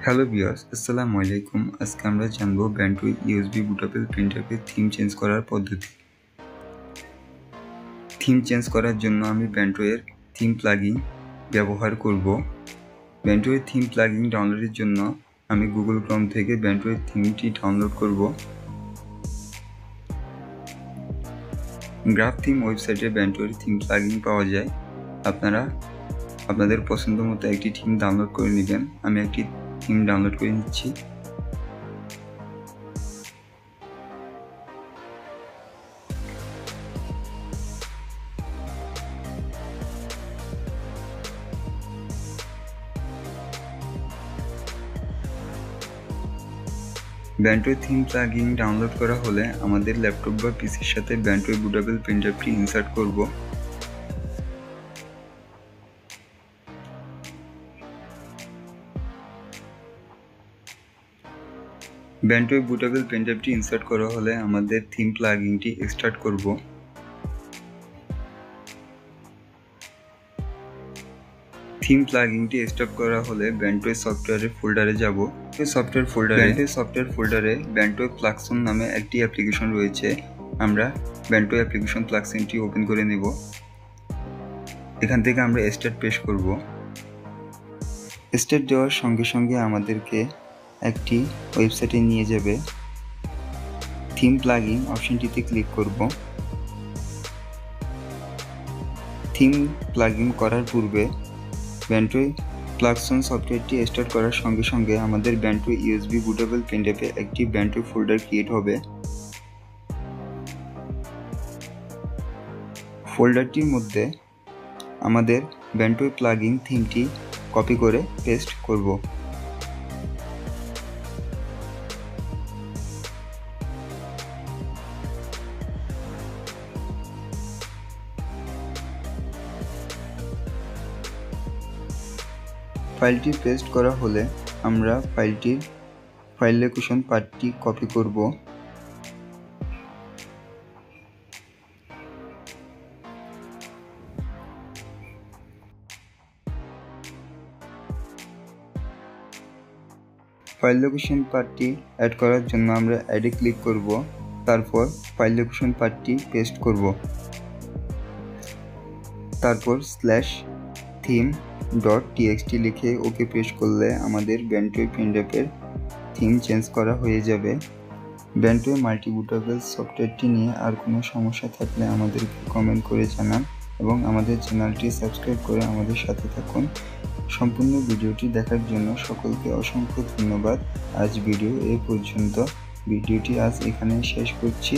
Hello viewers, আসসালামু আলাইকুম। আজকে আমরা জানবো ব্যান্ডউই ইউএসবি বুটেবল প্রিন্টারকে থিম চেঞ্জ করার পদ্ধতি। থিম চেঞ্জ করার জন্য আমি ব্যান্ডউইয়ের থিম প্লাগইন ব্যবহার করব। ব্যান্ডউইয়ের থিম প্লাগইন ডাউনলোডের জন্য আমি গুগল ক্রোম থেকে ব্যান্ডউইয়ের থিমটি ডাউনলোড করব। গ্রাফ থিম ওয়েবসাইটে ব্যান্ডউইয়ের থিম প্লাগইন পাওয়া যায়। আপনারা আপনাদের পছন্দ মতো একটি থিম ডাউনলোড করে নেবেন। আমি একটি থিম ডাউনলোড করে নিচ্ছি। ব্যান্ডউই থিম প্লাগইন ডাউনলোড করা হলে আমাদের ল্যাপটপ বা পিসির সাথে ব্যান্ডউই বুটেবল প্রিন্টারটি ইনসার্ট করব। ব্যান্ডউই বুটেবল প্রিন্টারটি ইনসার্ট করা হলে আমাদের থিম প্লাগইনটি এক্সট্রাক্ট করব। থিম প্লাগইনটি এক্সট্রাক্ট করা হলে ব্যান্ডউই সফটওয়্যারের ফোল্ডারে যাব। সফটওয়্যার ফোল্ডারে ব্যান্ডউই প্লাগসন নামে একটি অ্যাপ্লিকেশন রয়েছে। আমরা ব্যান্ডউই অ্যাপ্লিকেশন প্লাগসনটি ওপেন করে নেব। এখান থেকে আমরা স্টার্ট প্রেস করব। স্টার্ট দেওয়ার সঙ্গে সঙ্গে আমাদেরকে একটি ওয়েবসাইটে নিয়ে যাবে। থিম প্লাগইন অপশনটিতে ক্লিক করব। থিম প্লাগইন করার পূর্বে ব্যান্ডউই প্লাগসন সফটওয়্যারটি স্টার্ট করার সঙ্গে সঙ্গে আমাদের ব্যান্ডউই ইউএসবি বুটেবল প্রিন্টারে একটি ব্যান্ডউই ফোল্ডার ক্রিয়েট হবে। ফোল্ডারটির মধ্যে আমাদের ব্যান্ডউই প্লাগইন থিমটি কপি করে পেস্ট করব। ফাইলটি পেস্ট করা হলে আমরা ফাইল লোকেশন পাথটি কপি করব। ফাইল লোকেশন পাথটি অ্যাড করার জন্য আমরা অ্যাডে ক্লিক করব। তারপর ফাইল লোকেশন পাথটি পেস্ট করব। তারপর /theme.txt লিখে ওকে প্রেস করলে আমাদের ব্যান্ডউই প্রিন্টারের থিম চেঞ্জ করা হয়ে যাবে। ব্যান্ডউই মাল্টিবুটেবল সফটওয়্যারটি নিয়ে আর কোনো সমস্যা থাকলে আমাদেরকে কমেন্ট করে জানান এবং আমাদের চ্যানেলটি সাবস্ক্রাইব করে আমাদের সাথে থাকুন। সম্পূর্ণ ভিডিওটি দেখার জন্য সকলকে অসংখ্য ধন্যবাদ। আজ ভিডিও এই পর্যন্ত। ভিডিওটি আজ এখানে শেষ করছি।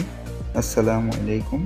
আসসালামু আলাইকুম।